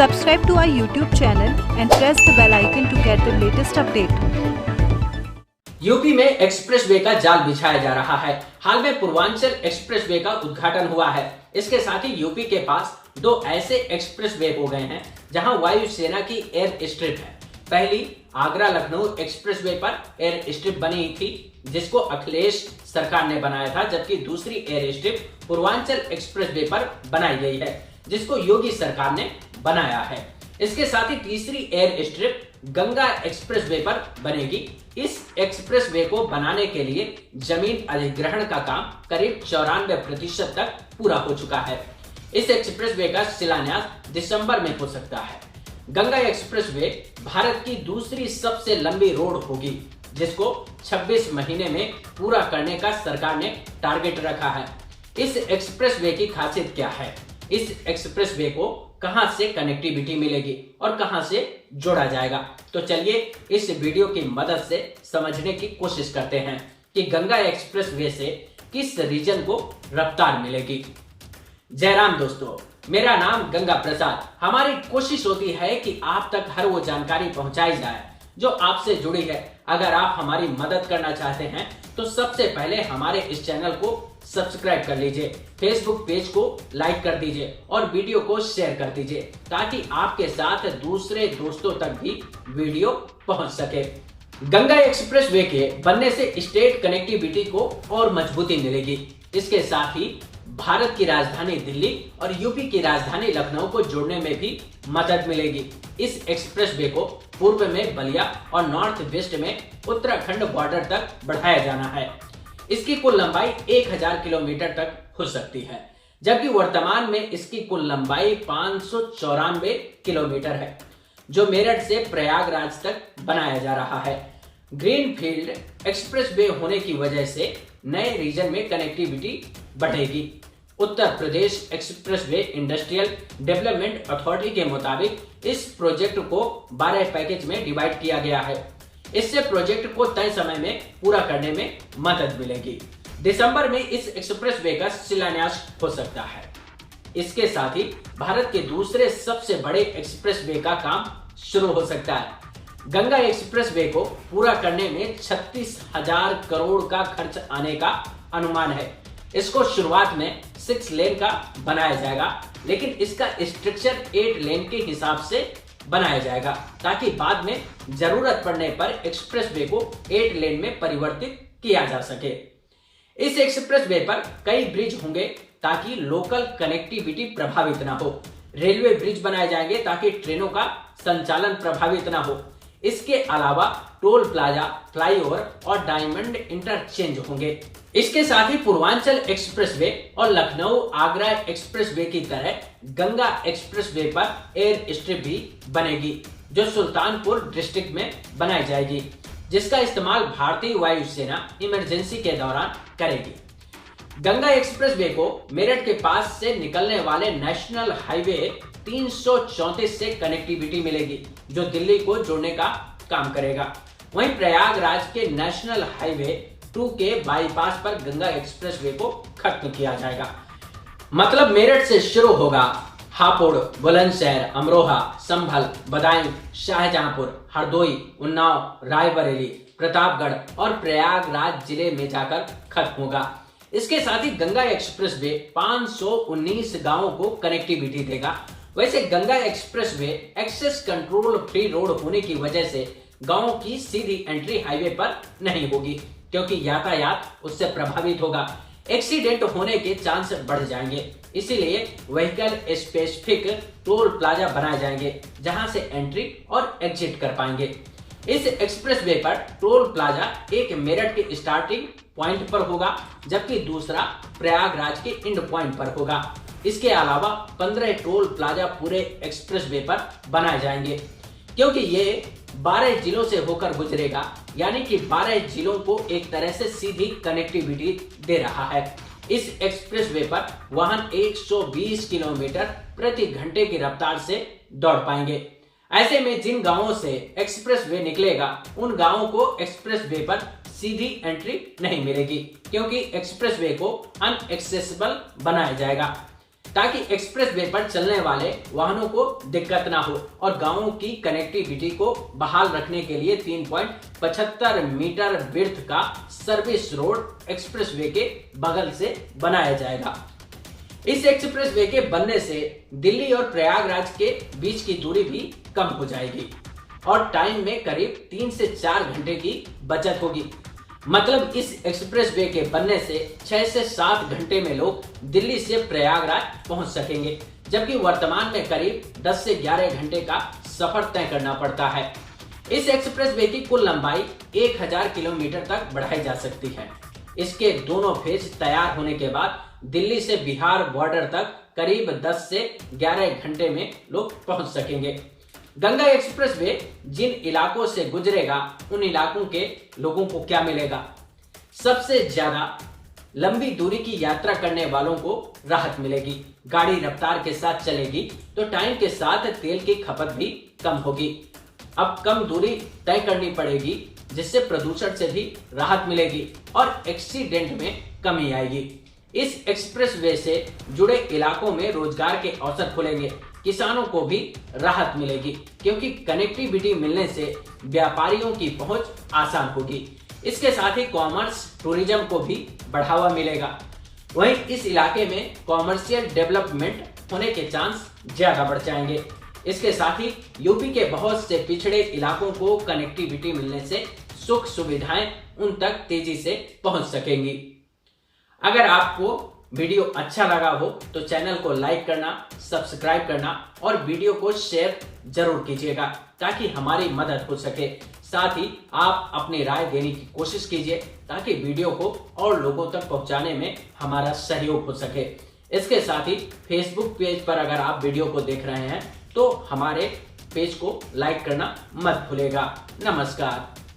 Subscribe to our YouTube channel and press the bell icon to get the latest update. UP में expressway का जाल बिछाया जा रहा है। हाल में पूर्वांचल एक्सप्रेसवे का उद्घाटन हुआ है। इसके साथ ही यूपी के पास दो ऐसे एक्सप्रेसवे हो गए हैं जहां वायुसेना की एयर स्ट्रिप है। पहली आगरा लखनऊ एक्सप्रेसवे पर एयर स्ट्रिप बनी थी जिसको अखिलेश सरकार ने बनाया था, जबकि दूसरी एयर स्ट्रिप पूर्वांचल एक्सप्रेसवे पर बनाई गई है जिसको योगी सरकार ने बनाया है। इसके साथ ही तीसरी एयर स्ट्रिप गंगा एक्सप्रेसवे पर बनेगी। इस एक्सप्रेसवे को बनाने के लिए जमीन अधिग्रहण का काम करीब 94% तक पूरा हो चुका है। इस एक्सप्रेसवे का शिलान्यास दिसंबर में हो सकता है। गंगा एक्सप्रेसवे भारत की दूसरी सबसे लंबी रोड होगी जिसको 26 महीने में पूरा करने का सरकार ने टारगेट रखा है। इस एक्सप्रेसवे की खासियत क्या है, इस एक्सप्रेसवे को कहां से कनेक्टिविटी मिलेगी और कहां से जोड़ा जाएगा, तो चलिए इस वीडियो की मदद से समझने की कोशिश करते हैं कि गंगा एक्सप्रेसवे से किस रीजन को रफ्तार मिलेगी। जय राम दोस्तों, मेरा नाम गंगा प्रसाद। हमारी कोशिश होती है कि आप तक हर वो जानकारी पहुंचाई जाए जो आपसे जुड़ी है। अगर आप हमारी मदद करना चाहते हैं तो सबसे पहले हमारे इस चैनल को सब्सक्राइब कर लीजिए, फेसबुक पेज को लाइक कर दीजिए और वीडियो को शेयर कर दीजिए ताकि आपके साथ दूसरे दोस्तों तक भी वीडियो पहुंच सके। गंगा एक्सप्रेसवे के बनने से स्टेट कनेक्टिविटी को और मजबूती मिलेगी। इसके साथ ही भारत की राजधानी दिल्ली और यूपी की राजधानी लखनऊ को जोड़ने में भी मदद मिलेगी। इस एक्सप्रेसवे को पूर्व में बलिया और नॉर्थ वेस्ट में उत्तराखंड बॉर्डर तक बढ़ाया जाना है। इसकी कुल लंबाई 1000 किलोमीटर तक हो सकती है, जबकि वर्तमान में इसकी कुल लंबाई 594 किलोमीटर है जो मेरठ से प्रयागराज तक बनाया जा रहा है। ग्रीनफील्ड एक्सप्रेसवे होने की वजह से नए रीजन में कनेक्टिविटी बढ़ेगी। Uttar Pradesh expressway industrial development authority के मुताबिक इस प्रोजेक्ट को 12 पैकेज में डिवाइड किया गया है। इससे प्रोजेक्ट को तय समय में पूरा करने में मदद मिलेगी। दिसंबर में इस एक्सप्रेसवे का शिलान्यास हो सकता है। इसके साथ ही भारत के दूसरे सबसे बड़े एक्सप्रेसवे का काम शुरू हो सकता है। गंगा एक्सप्रेसवे को पूरा करने में 36,000 करोड़ का खर्च आने का अनुमान है। इसको शुरुआत में 6 लेन का बनाया जाएगा, लेकिन इसका स्ट्रक्चर 8 लेन के हिसाब से बनाया जाएगा ताकि बाद में जरूरत पड़ने पर एक्सप्रेसवे को 8 लेन में परिवर्तित किया जा सके। इस एक्सप्रेसवे पर कई ब्रिज होंगे ताकि लोकल कनेक्टिविटी प्रभावित ना हो। रेलवे ब्रिज बनाए जाएंगे ताकि ट्रेनों का संचालन प्रभावित ना हो। इसके अलावा टोल प्लाजा, फ्लाईओवर और डायमंड इंटरचेंज होंगे। इसके साथ ही पूर्वांचल एक्सप्रेसवे और लखनऊ आगरा एक्सप्रेसवे की तरह गंगा एक्सप्रेसवे पर एयर स्ट्रिप भी बनेगी जो सुल्तानपुर डिस्ट्रिक्ट में बनाई जाएगी, जिसका इस्तेमाल भारतीय वायुसेना इमरजेंसी के दौरान करेगी। गंगा एक्सप्रेसवे को मेरठ के पास से निकलने वाले नेशनल हाईवे 334 से कनेक्टिविटी मिलेगी जो दिल्ली को जोड़ने का काम करेगा। वहीं प्रयागराज के नेशनल हाईवे 2 के बाईपास पर गंगा एक्सप्रेसवे को खत्म किया जाएगा। मतलब मेरठ से शुरू होगा हापुड़, बुलंदशहर, अमरोहा, संभल, बदायूं, शाहजहांपुर, हरदोई, उन्नाव, रायबरेली, प्रतापगढ़ और प्रयागराज जिले में जाकर खत्म होगा। इसके साथ ही गंगा एक्सप्रेसवे 519 गांवों को कनेक्टिविटी देगा। वैसे Ganga expressway access control free road होने की वजह से गांवों की सीधी एंट्री हाईवे पर नहीं होगी क्योंकि यातायात उससे प्रभावित होगा। एक्सीडेंट होने के चांस बढ़ जाएंगे, इसीलिए व्हीकल स्पेसिफिक टोल प्लाजा बनाए जाएंगे जहां से एंट्री और एग्जिट कर पाएंगे। इस एक्सप्रेसवे पर टोल प्लाजा एक मेरठ के स्टार्टिंग पॉइंट पर होगा जबकि दूसरा प्रयागराज के एंड पॉइंट पर होगा। इसके अलावा 15 टोल प्लाजा पूरे एक्सप्रेसवे पर बनाए जाएंगे क्योंकि ये 12 जिलों से होकर गुजरेगा, यानी कि 12 जिलों को एक तरह से सीधी कनेक्टिविटी दे रहा है। इस एक्सप्रेसवे पर वाहन 120 किलोमीटर प्रति घंटे की रफ्तार से दौड़ पाएंगे। ऐसे में जिन गांवों से एक्सप्रेसवे निकलेगा उन गांवों को एक्सप्रेसवे पर सीधी एंट्री नहीं मिलेगी क्योंकि एक्सप्रेसवे को अनएक्सेसिबल बनाया जाएगा। ताकि एक्सप्रेस वे पर चलने वाले वाहनों को दिक्कत ना हो और गांवों की कनेक्टिविटी को बहाल रखने के लिए 3.75 मीटर विड्थ का सर्विस रोड एक्सप्रेस वे के बगल से बनाया जाएगा। इस एक्सप्रेस वे के बनने से दिल्ली और प्रयागराज के बीच की दूरी भी कम हो जाएगी और टाइम में करीब 3 से 4 घंटे की बचत होगी। मतलब इस एक्सप्रेस वे के बनने से 6 से 7 घंटे में लोग दिल्ली से प्रयागराज पहुंच सकेंगे, जबकि वर्तमान में करीब 10 से 11 घंटे का सफर तय करना पड़ता है। इस एक्सप्रेस वे की कुल लंबाई 1000 किलोमीटर तक बढ़ाई जा सकती है। इसके दोनों फेज तैयार होने के बाद दिल्ली से बिहार बॉर्डर तक करीब 10 से 11 घंटे में लोग पहुंच सकेंगे। गंगा एक्सप्रेस वे जिन इलाकों से गुजरेगा उन इलाकों के लोगों को क्या मिलेगा? सबसे ज्यादा लंबी दूरी की यात्रा करने वालों को राहत मिलेगी। गाड़ी रफ्तार के साथ चलेगी तो टाइम के साथ तेल की खपत भी कम होगी। अब कम दूरी तय करनी पड़ेगी, जिससे प्रदूषण से भी राहत मिलेगी और एक्सीडेंट में कमी आएगी। इस एक्सप्रेस वे से जुड़े इलाकों में रोजगार के अवसर खुलेंगे। किसानों को भी राहत मिलेगी, क्योंकि कनेक्टिविटी मिलने से व्यापारियों की पहुंच आसान होगी। इसके साथ ही कॉमर्स टूरिज्म को भी बढ़ावा मिलेगा। वहीं इस इलाके में कॉमर्शियल डेवलपमेंट होने के चांस ज्यादा बढ़ जाएंगे। इसके साथ ही यूपी के बहुत से पिछड़े इलाकों को कनेक्टिविटी मिलने से सुख सुविधाएं उन तक तेजी से पहुंच सकेंगी। अगर आपको वीडियो अच्छा लगा हो तो चैनल को लाइक करना, सब्सक्राइब करना और वीडियो को शेयर जरूर कीजिएगा, ताकि हमारी मदद हो सके। साथ ही आप अपनी राय देने की कोशिश कीजिए, ताकि वीडियो को और लोगों तक पहुंचाने में हमारा सहयोग हो सके। इसके साथ ही फेसबुक पेज पर अगर आप वीडियो को देख रहे हैं तो हमारे पेज को लाइक करना मत भूलिएगा। नमस्कार।